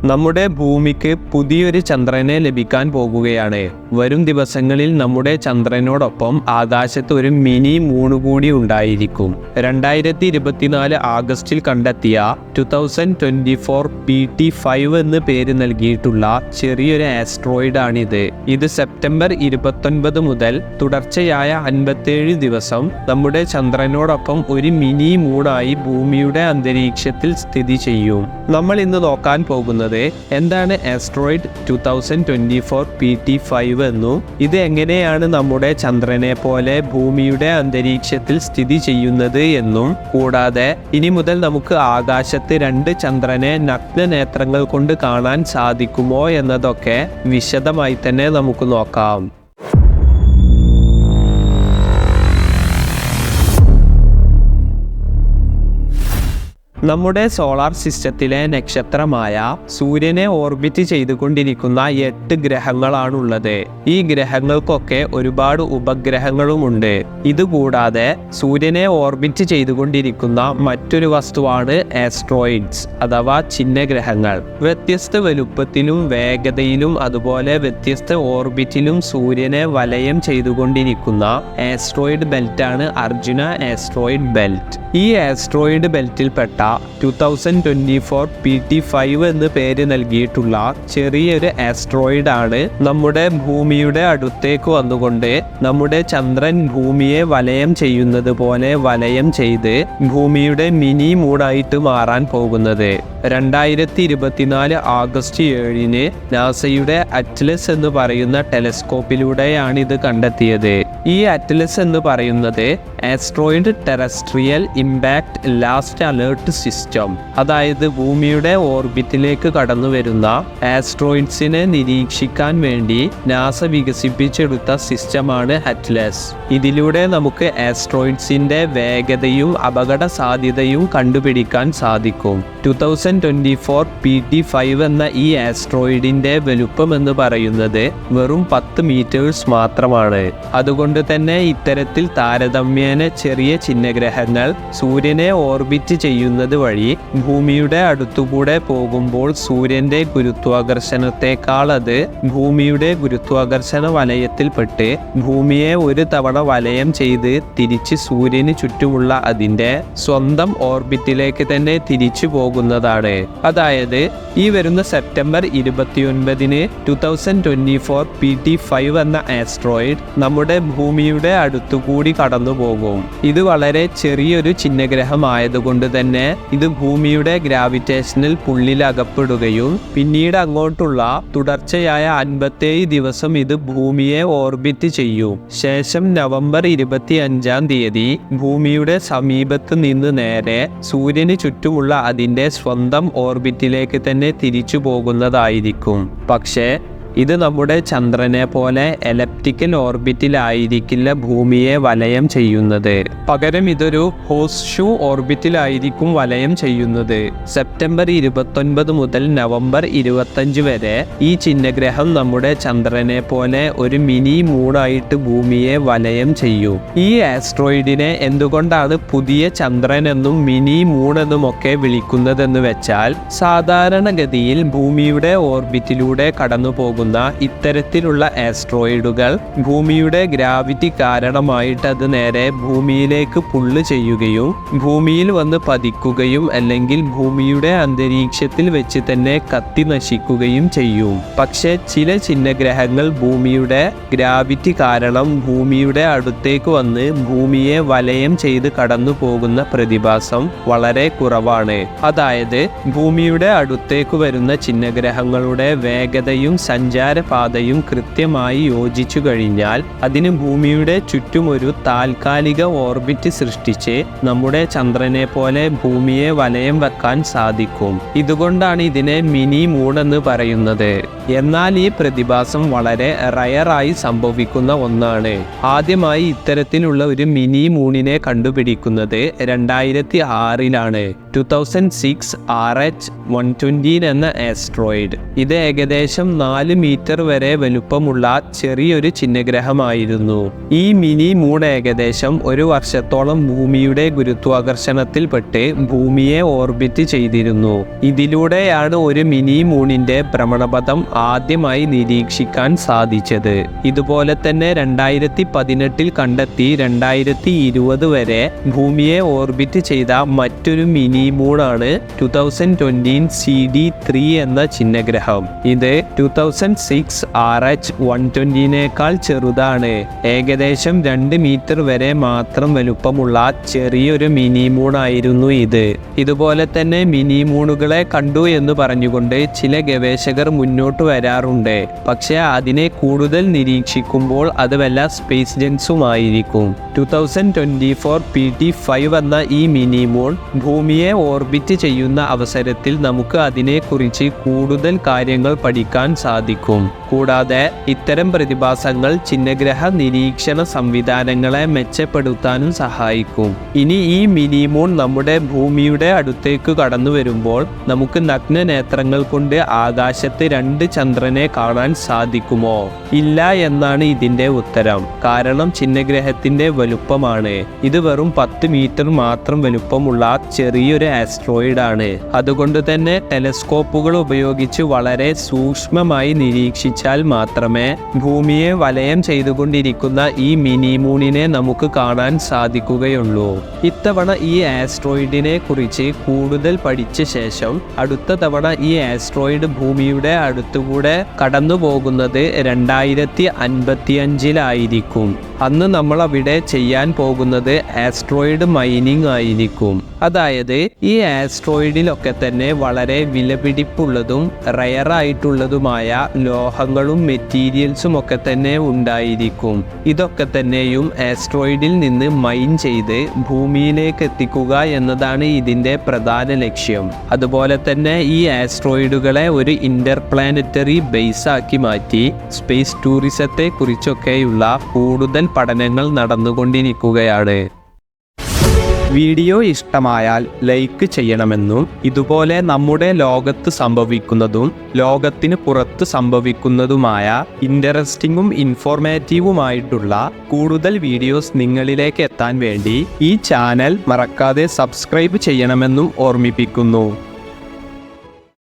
നമ്മുടെ ഭൂമിക്ക് പുതിയൊരു ചന്ദ്രനെ ലഭിക്കാൻ പോകുകയാണ്. വരും ദിവസങ്ങളിൽ നമ്മുടെ ചന്ദ്രനോടൊപ്പം ആകാശത്ത് ഒരു മിനി മൂൺ കൂടി ഉണ്ടായിരിക്കും. 2024 ആഗസ്റ്റിൽ കണ്ടെത്തിയ 2024 PT5 എന്ന് പേര് നൽകിയിട്ടുള്ള ചെറിയൊരു ആസ്ട്രോയിഡ് ആണിത്. ഇത് സെപ്റ്റംബർ 29 മുതൽ തുടർച്ചയായ 57 ദിവസം നമ്മുടെ ചന്ദ്രനോടൊപ്പം ഒരു മിനി മൂണായി ഭൂമിയുടെ അന്തരീക്ഷത്തിൽ സ്ഥിതി ചെയ്യും. നമ്മൾ ഇന്ന് നോക്കാൻ പോകുന്നത് എന്താണ് ആസ്ട്രോയിഡ് 2024 PT5 എന്നും ഇത് എങ്ങനെയാണ് നമ്മുടെ ചന്ദ്രനെ പോലെ ഭൂമിയുടെ അന്തരീക്ഷത്തിൽ സ്ഥിതി ചെയ്യുന്നത് എന്നും, കൂടാതെ ഇനി മുതൽ നമുക്ക് ആകാശത്ത് 2 ചന്ദ്രനെ നഗ്നനേത്രങ്ങൾ കൊണ്ട് കാണാൻ സാധിക്കുമോ എന്നതൊക്കെ വിശദമായി തന്നെ നമുക്ക് നോക്കാം. നമ്മുടെ സോളാർ സിസ്റ്റത്തിലെ നക്ഷത്രമായ സൂര്യനെ ഓർബിറ്റ് ചെയ്തുകൊണ്ടിരിക്കുന്ന 8 ഗ്രഹങ്ങളാണുള്ളത്. ഈ ഗ്രഹങ്ങൾക്കൊക്കെ ഒരുപാട് ഉപഗ്രഹങ്ങളുമുണ്ട്. ഇതുകൂടാതെ സൂര്യനെ ഓർബിറ്റ് ചെയ്തുകൊണ്ടിരിക്കുന്ന മറ്റൊരു വസ്തുവാണ് ആസ്ട്രോയിഡ്സ് അഥവാ ചിഹ്നഗ്രഹങ്ങൾ. വ്യത്യസ്ത വലുപ്പത്തിലും വേഗതയിലും അതുപോലെ വ്യത്യസ്ത ഓർബിറ്റിലും സൂര്യനെ വലയം ചെയ്തുകൊണ്ടിരിക്കുന്ന ആസ്ട്രോയിഡ് ബെൽറ്റാണ് അർജുന ആസ്ട്രോയിഡ് ബെൽറ്റ്. ഈ ആസ്ട്രോയിഡ് ബെൽറ്റിൽപ്പെട്ട 2024 PT5 എന്ന് പേര് നൽകിയിട്ടുള്ള ചെറിയൊരു ആസ്ട്രോയിഡ് ആണ് നമ്മുടെ ഭൂമിയുടെ അടുത്തേക്ക് വന്നുകൊണ്ട് നമ്മുടെ ചന്ദ്രൻ ഭൂമിയെ വലയം ചെയ്യുന്നത് പോലെ വലയം ചെയ്ത് ഭൂമിയുടെ മിനി മൂണായിട്ട് മാറാൻ പോകുന്നത്. 2024 ആഗസ്റ്റ് 7 നാസയുടെ അറ്റ്ലസ് എന്ന് പറയുന്ന ടെലസ്കോപ്പിലൂടെയാണ് ഇത് കണ്ടെത്തിയത്. ഈ അറ്റ്ലസ് എന്ന് പറയുന്നത് asteroid terrestrial impact last alert system, അതായത് ഭൂമിയുടെ ഓർബിറ്റിലേക്ക് കടന്നു വരുന്ന ആസ്ട്രോയിഡ്സിനെ നിരീക്ഷിക്കാൻ വേണ്ടി നാസ വികസിപ്പിച്ചെടുത്ത സിസ്റ്റമാണ് അറ്റ്ലസ്. ഇതിലൂടെ നമുക്ക് ആസ്ട്രോയിഡ്സിന്റെ വേഗതയും അപകട സാധ്യതയും കണ്ടുപിടിക്കാൻ സാധിക്കും. 2024 PT5 എന്ന ഈ ആസ്ട്രോയിഡിന്റെ വലുപ്പം എന്ന് പറയുന്നത് വെറും 10 മീറ്റേഴ്സ് മാത്രമാണ്. അതുകൊണ്ട് തന്നെ ഇത്തരത്തിൽ താരതമ്യേന ചെറിയ ചിഹ്നഗ്രഹങ്ങൾ സൂര്യനെ ഓർബിറ്റ് ചെയ്യുന്നത് വഴി ഭൂമിയുടെ അടുത്തുകൂടെ പോകുമ്പോൾ സൂര്യന്റെ ഗുരുത്വാകർഷണത്തെക്കാൾ അത് ഭൂമിയുടെ ഗുരുത്വാകർഷണ വലയത്തിൽപ്പെട്ട് ഭൂമിയെ ഒരു തവണ വലയം ചെയ്ത് തിരിച്ച് സൂര്യന് ചുറ്റുമുള്ള അതിന്റെ സ്വന്തം ഓർബിറ്റിലേക്ക് തന്നെ തിരിച്ചു പോകുന്നതാണ്. അതായത് ഈ വരുന്ന സെപ്റ്റംബർ 29 2024 PT5 എന്ന ആസ്ട്രോയിഡ് നമ്മുടെ ഭൂമിയുടെ അടുത്തുകൂടി കടന്നു പോകും. ഇത് വളരെ ചെറിയൊരു ചിഹ്നഗ്രഹമായതുകൊണ്ട് തന്നെ ഇത് ഭൂമിയുടെ ഗ്രാവിറ്റേഷണൽ പുള്ളിൽ അകപ്പെടുകയും പിന്നീട് അങ്ങോട്ടുള്ള തുടർച്ചയായ 57 ദിവസം ഇത് ഭൂമിയെ ഓർബിറ്റ് ചെയ്യും. ശേഷം നവംബർ 25 ഭൂമിയുടെ സമീപത്ത് നിന്ന് നേരെ സൂര്യന് ചുറ്റുമുള്ള അതിൻ്റെ സ്വന്തം ഓർബിറ്റിലേക്ക് തന്നെ തിരിച്ചു പോകുന്നതായിരിക്കും. പക്ഷേ ഇത് നമ്മുടെ ചന്ദ്രനെ പോലെ എലപ്റ്റിക്കൽ ഓർബിറ്റിലായിരിക്കില്ല ഭൂമിയെ വലയം ചെയ്യുന്നത്. പകരം ഇതൊരു ഹോഴ്സ് ഷൂ ഓർബിറ്റിലായിരിക്കും വലയം ചെയ്യുന്നത്. സെപ്റ്റംബർ 29 മുതൽ നവംബർ 25 വരെ ഈ ചിഹ്നഗ്രഹം നമ്മുടെ ചന്ദ്രനെ പോലെ ഒരു മിനി മൂണായിട്ട് ഭൂമിയെ വലയം ചെയ്യും. ഈ ആസ്ട്രോയിഡിനെ എന്തുകൊണ്ടാണ് പുതിയ ചന്ദ്രൻ എന്നും മിനി മൂൺ എന്നുമൊക്കെ വിളിക്കുന്നതെന്ന് വെച്ചാൽ, സാധാരണഗതിയിൽ ഭൂമിയുടെ ഓർബിറ്റിലൂടെ കടന്നു പോകുന്ന ഇത്തരത്തിലുള്ള ആസ്ട്രോയിഡുകൾ ഭൂമിയുടെ ഗ്രാവിറ്റി കാരണമായിട്ട് അത് നേരെ ഭൂമിയിലേക്ക് പുള്ള് ചെയ്യുകയും ഭൂമിയിൽ വന്ന് പതിക്കുകയും അല്ലെങ്കിൽ ഭൂമിയുടെ അന്തരീക്ഷത്തിൽ വെച്ച് തന്നെ കത്തി നശിക്കുകയും ചെയ്യും. പക്ഷേ ചില ചിഹ്നഗ്രഹങ്ങൾ ഭൂമിയുടെ ഗ്രാവിറ്റി കാരണം ഭൂമിയുടെ അടുത്തേക്ക് വന്ന് ഭൂമിയെ വലയം ചെയ്ത് കടന്നു പോകുന്ന പ്രതിഭാസം വളരെ കുറവാണ്. അതായത് ഭൂമിയുടെ അടുത്തേക്ക് വരുന്ന ചിഹ്നഗ്രഹങ്ങളുടെ വേഗതയും സഞ്ചാരപാതയും കൃത്യമായി യോജിച്ചു കഴിഞ്ഞാൽ അതിന് ഭൂമിയുടെ ചുറ്റും ഒരു താൽക്കാലിക ഓർബിറ്റ് സൃഷ്ടിച്ച് നമ്മുടെ ചന്ദ്രനെ പോലെ ഭൂമിയെ വലയം വെക്കാൻ സാധിക്കും. ഇതുകൊണ്ടാണ് ഇതിനെ മിനി മൂൺ എന്ന് പറയുന്നത്. എന്നാൽ ഈ പ്രതിഭാസം വളരെ റയറായി സംഭവിക്കുന്ന ഒന്നാണ്. ആദ്യമായി ഇത്തരത്തിലുള്ള ഒരു മിനി മൂണിനെ കണ്ടുപിടിക്കുന്നത് 2006 2006 RH-120 എന്ന ആസ്ട്രോയിഡ്. ഇത് ഏകദേശം 4 മീറ്റർ വരെ വലുപ്പമുള്ള ചെറിയൊരു ചിഹ്നഗ്രഹമായിരുന്നു. ഈ മിനി മൂൺ ഏകദേശം 1 വർഷത്തോളം ഭൂമിയുടെ ഗുരുത്വാകർഷണത്തിൽപ്പെട്ട് ഭൂമിയെ ഓർബിറ്റ് ചെയ്തിരുന്നു. ഇതിലൂടെയാണ് ഒരു മിനി മൂണിന്റെ ഭ്രമണപഥം ആദ്യമായി നിരീക്ഷിക്കാൻ സാധിച്ചത്. ഇതുപോലെ തന്നെ 2018 കണ്ടെത്തി 2020 വരെ ഭൂമിയെ ഓർബിറ്റ് ചെയ്ത മറ്റൊരു മിനി മൂണാണ് 2020 CD3 എന്ന ചിഹ്നഗ്രഹം. ഇത് 2006 RH120നേക്കാൾ ചെറുതാണ്. ഏകദേശം 2 മീറ്റർ വരെ മാത്രം വലുപ്പമുള്ള ചെറിയൊരു മിനി മൂണായിരുന്നു ഇത്. ഇതുപോലെ തന്നെ മിനി മൂണുകളെ കണ്ടു എന്ന് പറഞ്ഞുകൊണ്ട് ചില ഗവേഷകർ മുന്നോട്ട് വരാറുണ്ട്. പക്ഷേ അതിനെ കൂടുതൽ നിരീക്ഷിക്കുമ്പോൾ അത് വല്ല സ്പേസ് ജങ്സുമായിരിക്കും. 2024 PT5 എന്ന ഈ മിനി മൂൺ ഭൂമിയെ ഓർബിറ്റ് ചെയ്യുന്ന അവസരത്തിൽ നമുക്ക് അതിനെക്കുറിച്ച് കൂടുതൽ കാര്യങ്ങൾ പഠിക്കാൻ സാധിക്കും. കൂടാതെ ഇത്തരം പ്രതിഭാസങ്ങൾ ചിഹ്നഗ്രഹ നിരീക്ഷണ സംവിധാനങ്ങളെ മെച്ചപ്പെടുത്താനും സഹായിക്കും. ഇനി ഈ മിനി മൂൺ നമ്മുടെ ഭൂമിയുടെ അടുത്തേക്ക് കടന്നു വരുമ്പോൾ നമുക്ക് നഗ്ന നേത്രങ്ങൾ കൊണ്ട് ആകാശത്ത് 2 ചന്ദ്രനെ കാണാൻ സാധിക്കുമോ? ഇല്ല എന്നാണ് ഇതിന്റെ ഉത്തരം. കാരണം ചിഹ്നഗ്രഹത്തിന്റെ വലുപ്പമാണ്. ഇത് വെറും 10 മീറ്റർ മാത്രം വലുപ്പമുള്ള ചെറിയൊരു ആസ്ട്രോയിഡ് ആണ്. അതുകൊണ്ട് തന്നെ ടെലസ്കോപ്പുകൾ ഉപയോഗിച്ച് വളരെ സൂക്ഷ്മമായി നിരീക്ഷിച്ചാൽ മാത്രമേ ഭൂമിയെ വലയം ചെയ്തുകൊണ്ടിരിക്കുന്ന ഈ മിനി മൂണിനെ നമുക്ക് കാണാൻ സാധിക്കുകയുള്ളൂ. ഇത്തവണ ഈ ആസ്ട്രോയിഡിനെ കുറിച്ച് കൂടുതൽ പഠിച്ച ശേഷം അടുത്ത തവണ ഈ ആസ്ട്രോയിഡ് ഭൂമിയുടെ അടുത്തുകൂടെ കടന്നു പോകുന്നത് 2055-ലായിരിക്കും. അന്ന് നമ്മൾ അവിടെ ചെയ്യാൻ പോകുന്നത് ആസ്ട്രോയിഡ് മൈനിങ് ആയിരിക്കും. അതായത് ഈ ആസ്ട്രോയിഡിലൊക്കെ തന്നെ വളരെ വിലപിടിപ്പുള്ളതും റയറായിട്ടുള്ളതുമായ ലോഹങ്ങളും മെറ്റീരിയൽസും ഒക്കെ തന്നെ ഉണ്ടായിരിക്കും. ഇതൊക്കെ തന്നെയും ആസ്ട്രോയിഡിൽ നിന്ന് മൈൻ ചെയ്ത് ഭൂമിയിലേക്ക് എത്തിക്കുക എന്നതാണ് ഇതിൻ്റെ പ്രധാന ലക്ഷ്യം. അതുപോലെ തന്നെ ഈ ആസ്ട്രോയിഡുകളെ ഒരു ഇന്റർപ്ലാനറ്ററി ബേസ് ആക്കി മാറ്റി സ്പേസ് ടൂറിസത്തെ കുറിച്ചൊക്കെയുള്ള കൂടുതൽ പഠനങ്ങൾ നടന്നുകൊണ്ടിരിക്കുകയാണ്. വീഡിയോ ഇഷ്ടമായാൽ ലൈക്ക് ചെയ്യണമെന്നും ഇതുപോലെ നമ്മുടെ ലോകത്ത് സംഭവിക്കുന്നതും ലോകത്തിന് പുറത്ത് സംഭവിക്കുന്നതുമായ ഇൻട്രസ്റ്റിംഗും ഇൻഫോർമേറ്റീവുമായിട്ടുള്ള കൂടുതൽ വീഡിയോസ് നിങ്ങളിലേക്ക് എത്താൻ വേണ്ടി ഈ ചാനൽ മറക്കാതെ സബ്സ്ക്രൈബ് ചെയ്യണമെന്നും ഓർമ്മിപ്പിക്കുന്നു.